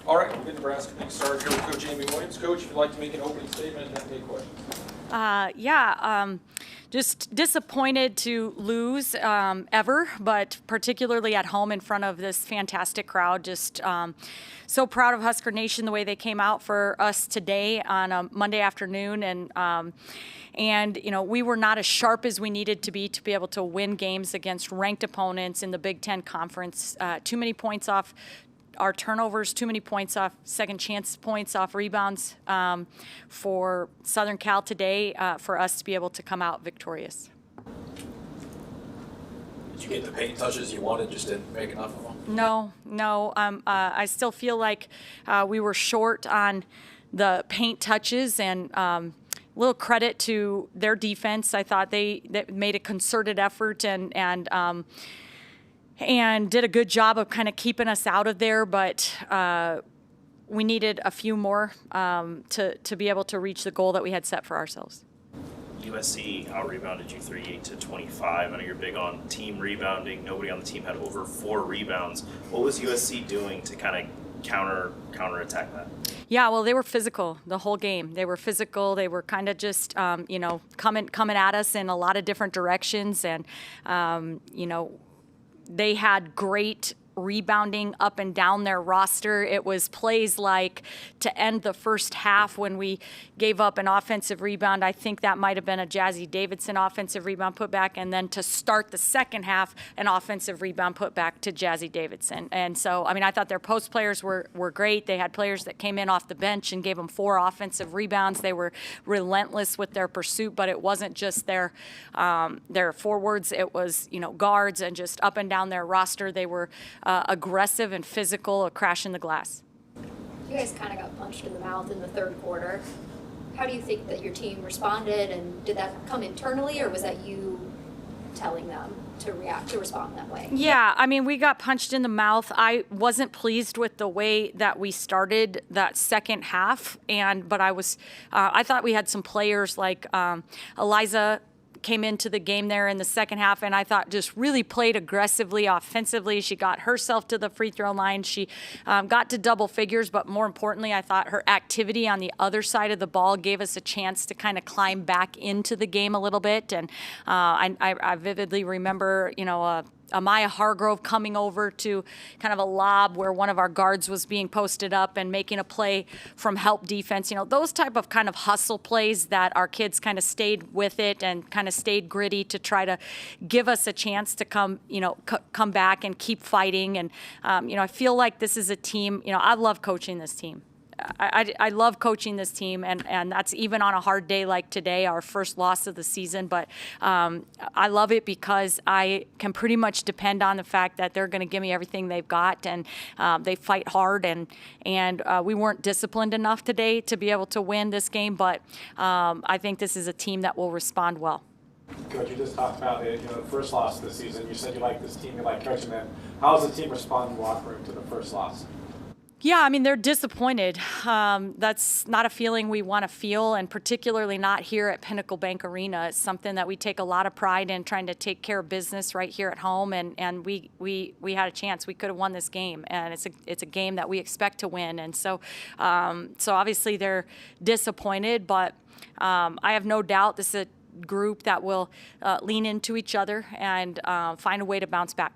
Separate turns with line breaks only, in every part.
All right, we'll get Nebraska being started here with Coach Amy Williams. Coach, if you'd like to make an opening statement and then take questions.
Just disappointed to lose ever, but particularly at home in front of this fantastic crowd. Just so proud of Husker Nation, the way they came out for us today on a Monday afternoon. And you know, we were not as sharp as we needed to be able to win games against ranked opponents in the Big Ten Conference. Too many points off our turnovers, too many points off, second chance points off rebounds for Southern Cal today for us to be able to come out victorious.
Did you get the paint touches you wanted, just didn't make enough of them?
No. I still feel like we were short on the paint touches, and little credit to their defense. I thought they made a concerted effort and did a good job of kind of keeping us out of there, but we needed a few more to be able to reach the goal that we had set for ourselves.
USC out-rebounded you 38-25. I know you're big on team rebounding. Nobody on the team had over 4 rebounds. What was USC doing to kind of counterattack that?
Yeah, well, they were physical the whole game. They were physical. They were kind of just, coming at us in a lot of different directions, and they had great rebounding up and down their roster. It was plays like to end the first half when we gave up an offensive rebound. I think that might have been a Jazzy Davidson offensive rebound putback, and then to start the second half, an offensive rebound putback to Jazzy Davidson. And so, I mean, I thought their post players were great. They had players that came in off the bench and gave them 4 offensive rebounds. They were relentless with their pursuit, but it wasn't just their forwards. It was, guards and just up and down their roster. They were aggressive and physical, a crash in the glass.
You guys kind of got punched in the mouth in the third quarter. How do you think that your team responded, and did that come internally, or was that you telling them to respond that way?
Yeah, I mean, we got punched in the mouth. I wasn't pleased with the way that we started that second half, but I thought we had some players like Eliza came into the game there in the second half, and I thought just really played aggressively offensively. She got herself to the free throw line. She got to double figures, but more importantly, I thought her activity on the other side of the ball gave us a chance to kind of climb back into the game a little bit. And I vividly remember, Amaya Hargrove coming over to kind of a lob where one of our guards was being posted up and making a play from help defense. Those type of kind of hustle plays that our kids kind of stayed with it and kind of stayed gritty to try to give us a chance to come back and keep fighting. And, I feel like this is a team, I love coaching this team. I love coaching this team, and that's even on a hard day like today, our first loss of the season. But I love it because I can pretty much depend on the fact that they're going to give me everything they've got, and they fight hard. And we weren't disciplined enough today to be able to win this game, but I think this is a team that will respond well.
Coach, you just talked about the first loss of the season. You said you like this team, you like coaching them. How does the team respond in the locker room to the first loss?
Yeah, I mean, they're disappointed. That's not a feeling we want to feel, and particularly not here at Pinnacle Bank Arena. It's something that we take a lot of pride in, trying to take care of business right here at home, and we had a chance. We could have won this game, and it's a game that we expect to win. And so obviously they're disappointed, but I have no doubt this is a group that will lean into each other and find a way to bounce back.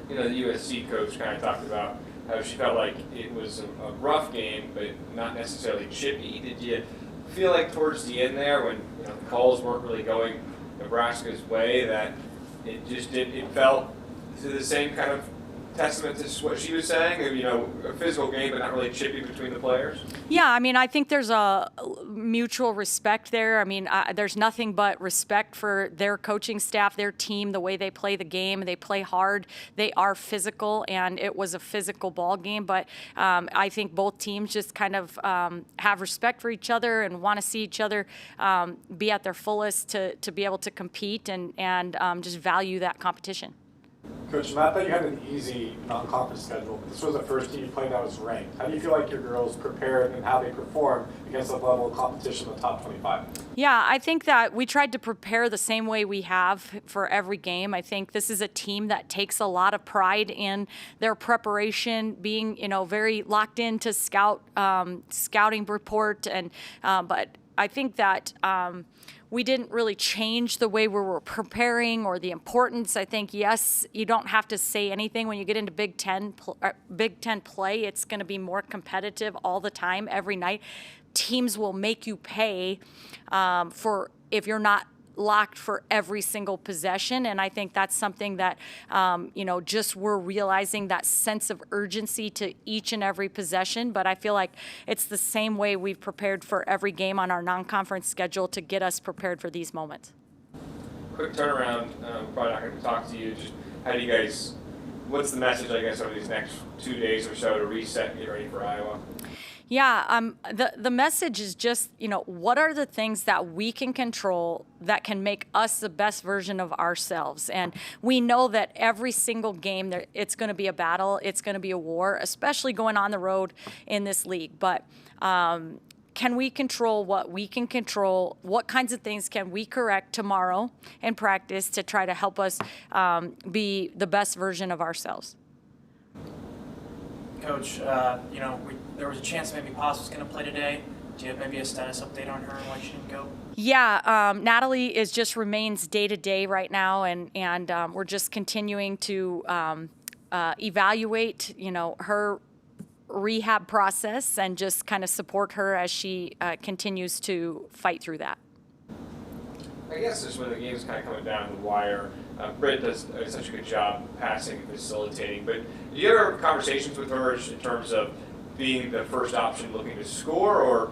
The USC coach kind of talked about how she felt like it was a rough game, but not necessarily chippy. Did you feel like towards the end there, when the calls weren't really going Nebraska's way, that it felt to the same kind of testament to what she was saying, a physical game but not really chippy between the players?
Yeah, I mean, I think there's a mutual respect there. I mean, there's nothing but respect for their coaching staff, their team, the way they play the game. They play hard. They are physical, and it was a physical ball game. But I think both teams just kind of have respect for each other and want to see each other be at their fullest to be able to compete and just value that competition.
Coach, not that you had an easy non-conference schedule, but this was the first team you played that was ranked. How do you feel like your girls prepared and how they performed against the level of competition in the top 25?
Yeah, I think that we tried to prepare the same way we have for every game. I think this is a team that takes a lot of pride in their preparation, being very locked into scouting report, and but I think that we didn't really change the way we were preparing or the importance. I think, yes, you don't have to say anything when you get into Big Ten play. It's going to be more competitive all the time, every night. Teams will make you pay for if you're not locked for every single possession. And I think that's something that, just we're realizing that sense of urgency to each and every possession. But I feel like it's the same way we've prepared for every game on our non-conference schedule to get us prepared for these moments.
Quick turnaround, probably not going to talk to you. Just how do you guys, what's the message, I guess, over these next 2 days or so to reset and get ready for Iowa?
Yeah, the message is just, what are the things that we can control that can make us the best version of ourselves? And we know that every single game, it's going to be a battle. It's going to be a war, especially going on the road in this league. But can we control what we can control? What kinds of things can we correct tomorrow in practice to try to help us be the best version of ourselves?
Coach, there was a chance maybe Paz was going to play today. Do you have maybe a status update on her and why she didn't go?
Yeah, Natalie remains day to day right now, and we're just continuing to evaluate, her rehab process and just kind of support her as she continues to fight through that.
I guess just when the game's kind of coming down the wire, Britt does such a good job passing and facilitating, but do you ever have conversations with her in terms of being the first option looking to score, or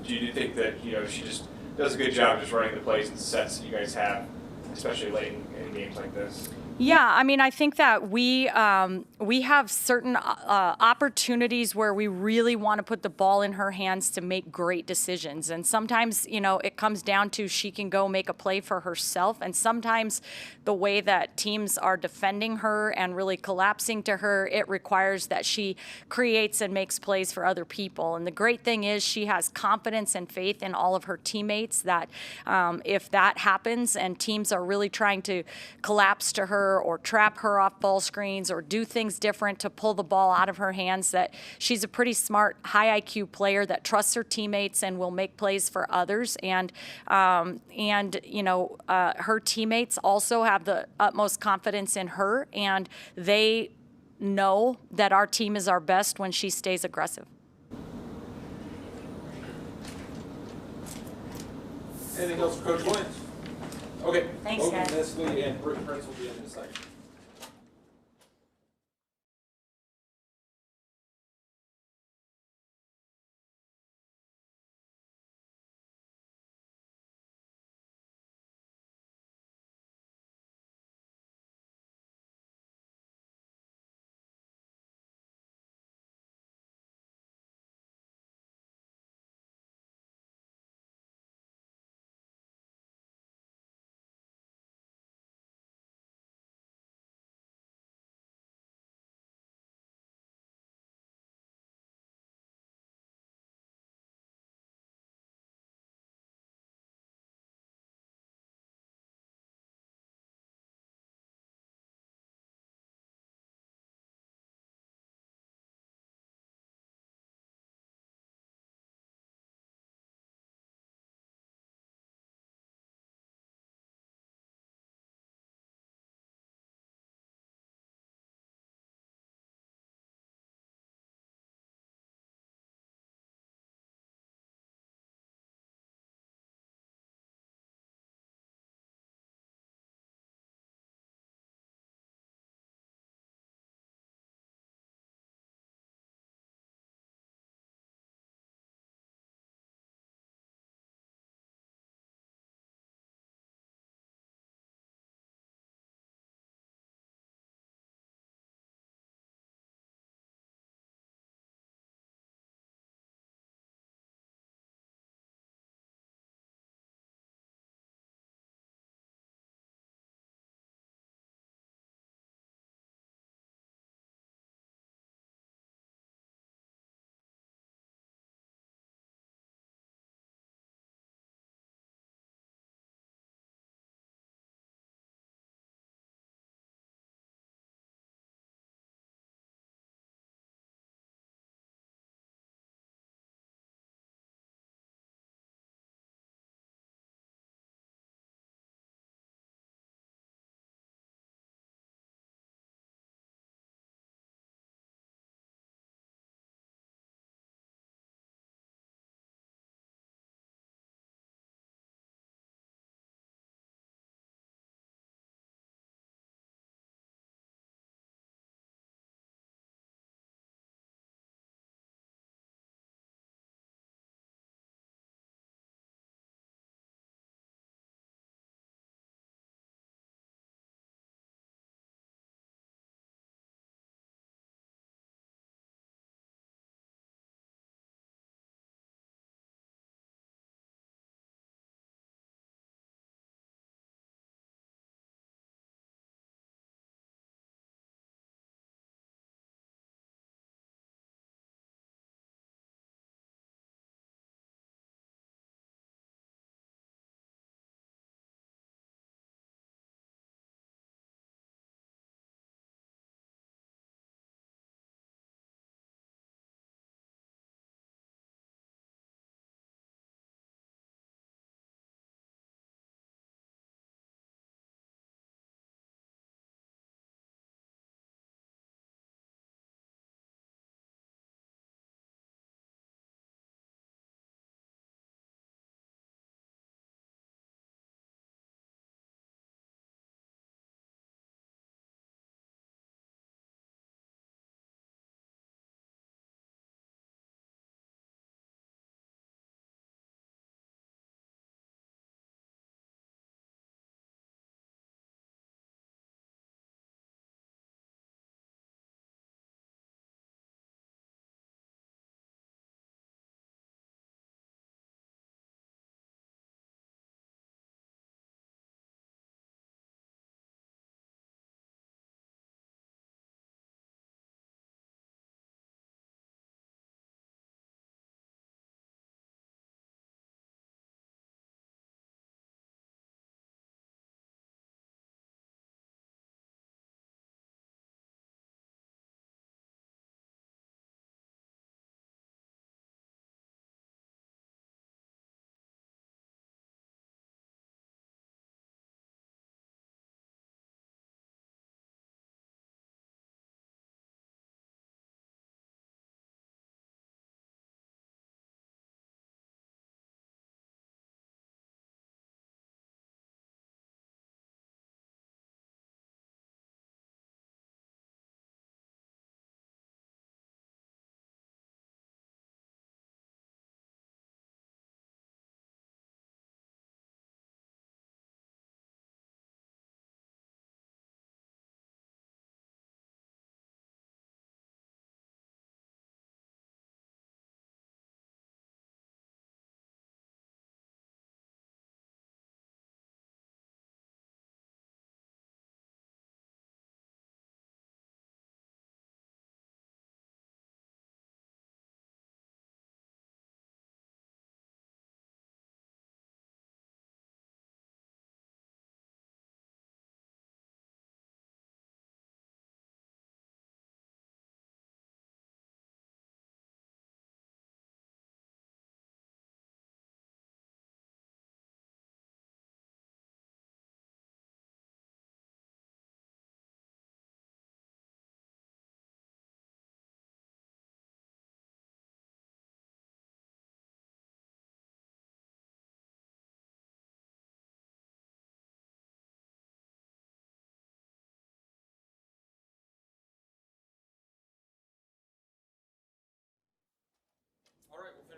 do you think that she just does a good job just running the plays and sets that you guys have, especially late in games like this?
Yeah, I think that we have certain opportunities where we really want to put the ball in her hands to make great decisions. And sometimes, it comes down to she can go make a play for herself. And sometimes the way that teams are defending her and really collapsing to her, it requires that she creates and makes plays for other people. And the great thing is she has confidence and faith in all of her teammates that if that happens and teams are really trying to collapse to her or trap her off ball screens or do things different to pull the ball out of her hands, that she's a pretty smart, high IQ player that trusts her teammates and will make plays for others. And her teammates also have the utmost confidence in her, and they know that our team is our best when she stays aggressive.
Anything else for Coach Williams? Okay.
Thanks,
Logan
guys.
Nestle and Britt Prince will be in a second.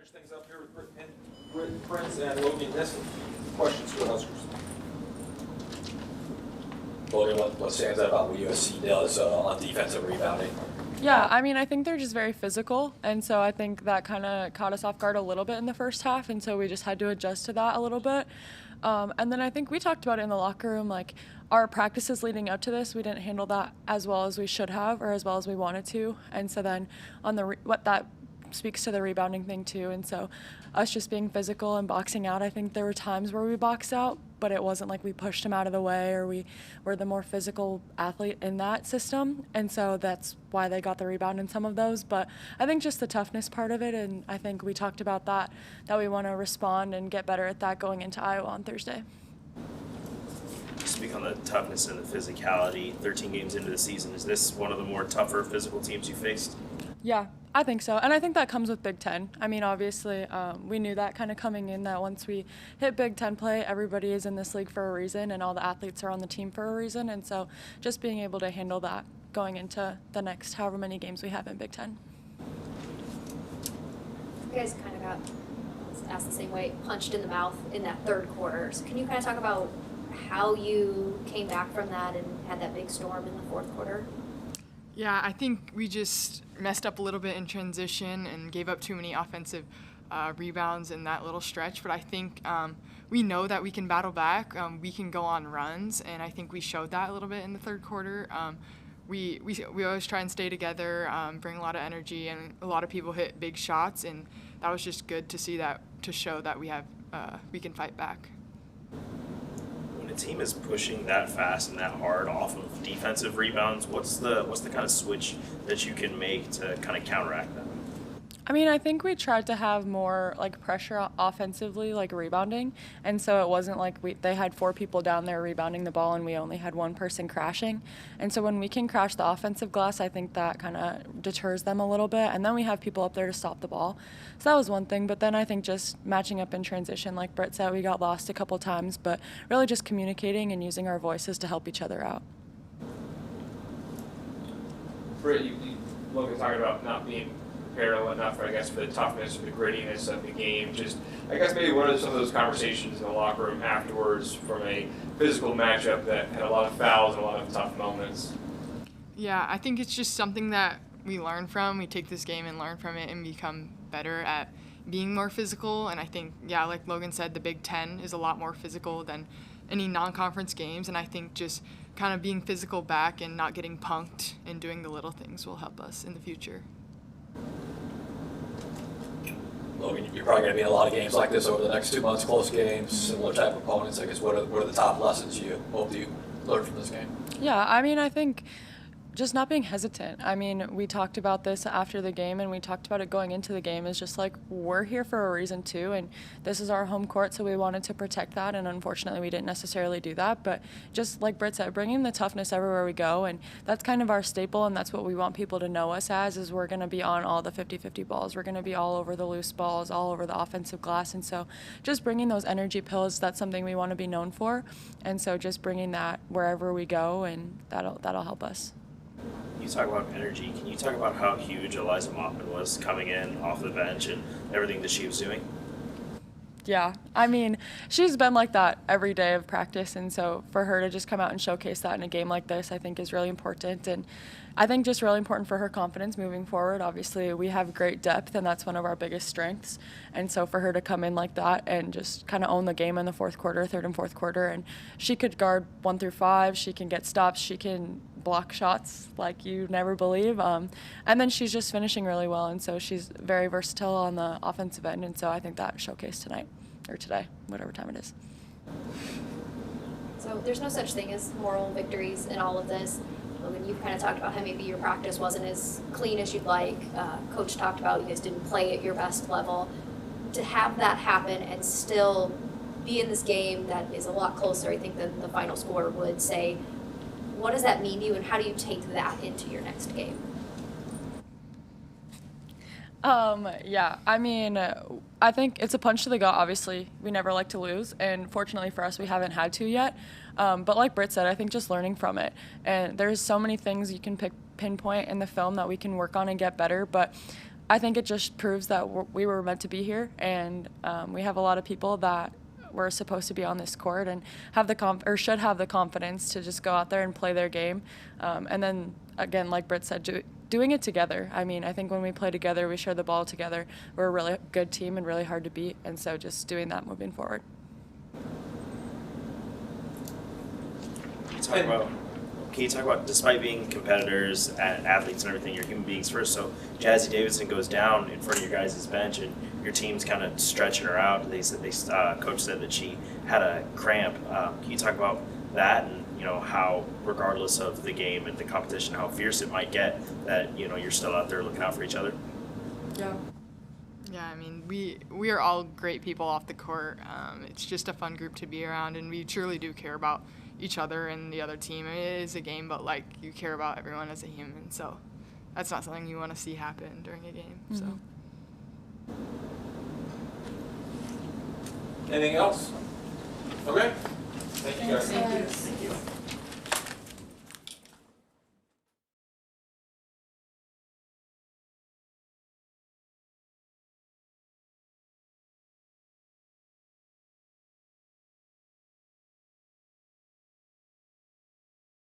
finish things up here with Britt Prince and Logan Nissen. Questions for the Huskers?
Logan, what stands out about what USC does on defensive rebounding?
Yeah, I mean, I think they're just very physical, and so I think that kind of caught us off guard a little bit in the first half, and so we just had to adjust to that a little bit. And then I think we talked about it in the locker room, like our practices leading up to this, we didn't handle that as well as we should have or as well as we wanted to, and so then on the what that speaks to the rebounding thing too, and so us just being physical and boxing out, I think there were times where we boxed out, but it wasn't like we pushed them out of the way or we were the more physical athlete in that system, and so that's why they got the rebound in some of those. But I think just the toughness part of it, and I think we talked about that we want to respond and get better at that going into Iowa on Thursday.
Speak on the toughness and the physicality. 13 games into the season, is this one of the more tougher physical teams you faced?
Yeah, I think so. And I think that comes with Big Ten. I mean, obviously, we knew that kind of coming in, that once we hit Big Ten play, everybody is in this league for a reason and all the athletes are on the team for a reason. And so just being able to handle that going into the next however many games we have in Big Ten.
You guys kind of got, asked the same way, punched in the mouth in that third quarter. So can you kind of talk about how you came back from that and had that big storm in the fourth quarter?
Yeah, I think we just messed up a little bit in transition and gave up too many offensive rebounds in that little stretch. But I think we know that we can battle back. We can go on runs, and I think we showed that a little bit in the third quarter. We always try and stay together, bring a lot of energy, and a lot of people hit big shots, and that was just good to see that, to show that we can fight back.
When a team is pushing that fast and that hard off of defensive rebounds, what's the kind of switch that you can make to kind of counteract that?
I mean, I think we tried to have more like pressure offensively, like rebounding, and so it wasn't like they had 4 people down there rebounding the ball and we only had 1 person crashing. And so when we can crash the offensive glass, I think that kind of deters them a little bit, and then we have people up there to stop the ball. So that was one thing, but then I think just matching up in transition, like Britt said, we got lost a couple times, but really just communicating and using our voices to help each other out.
Britt, Logan talking about not being prepared or whatnot for, I guess, for the toughness or the grittiness of the game. Just, I guess, maybe what are some of those conversations in the locker room afterwards from a physical matchup that had a lot of fouls and a lot of tough moments?
Yeah, I think it's just something that we learn from. We take this game and learn from it and become better at being more physical. And I think, yeah, like Logan said, the Big Ten is a lot more physical than any non-conference games. And I think just kind of being physical back and not getting punked and doing the little things will help us in the future.
Logan, you're probably going to be in a lot of games like this over the next 2 months, close games, similar type of opponents. I guess what are the top lessons you hope you learn from this game?
Yeah, I mean, I think just not being hesitant. I mean, we talked about this after the game, and we talked about it going into the game. Is just like, we're here for a reason too, and this is our home court, so we wanted to protect that, and unfortunately we didn't necessarily do that. But just like Britt said, bringing the toughness everywhere we go, and that's kind of our staple, and that's what we want people to know us as, is we're going to be on all the 50-50 balls. We're going to be all over the loose balls, all over the offensive glass, and so just bringing those energy pills, that's something we want to be known for, and so just bringing that wherever we go, and that'll help us.
You talk about energy. Can you talk about how huge Eliza Moffman was coming in off the bench and everything that she was doing?
Yeah, I mean, she's been like that every day of practice, and so for her to just come out and showcase that in a game like this, I think is really important, and I think just really important for her confidence moving forward. Obviously, we have great depth, and that's one of our biggest strengths, and so for her to come in like that and just kind of own the game in the fourth quarter, third and fourth quarter, and she could guard 1 through 5, she can get stops, she can block shots like you never believe, and then she's just finishing really well, and so she's very versatile on the offensive end, and so I think that showcased tonight, or today, whatever time it is.
So there's no such thing as moral victories in all of this. Logan, you've kind of talked about how maybe your practice wasn't as clean as you'd like. Coach talked about you guys didn't play at your best level. To have that happen and still be in this game that is a lot closer, I think, than the final score would say, what does that mean to you, and how do you take that into your next game?
Yeah, I mean, I think it's a punch to the gut, obviously. We never like to lose, and fortunately for us, we haven't had to yet. But like Britt said, I think just learning from it. And there's so many things you can pinpoint in the film that we can work on and get better, but I think it just proves that we were meant to be here, and we have a lot of people that were supposed to be on this court and have the should have the confidence to just go out there and play their game. And then again, like Britt said, doing it together. I mean, I think when we play together, we share the ball together. We're a really good team and really hard to beat, and so just doing that moving forward.
Can you talk about, despite being competitors, athletes and everything, you're human beings first, so Jazzy Davidson goes down in front of your guys' bench and your team's kind of stretching her out. Coach said that she had a cramp. Can you talk about that and, you know, how, regardless of the game and the competition, how fierce it might get, that, you know, you're still out there looking out for each other?
Yeah, I mean, we are all great people off the court. It's just a fun group to be around, and we truly do care about each other and the other team. It is a game, but like, you care about everyone as a human, so that's not something you want to see happen during a game. So.
Anything else? Okay. Thank you guys.
Thanks.
Thank you.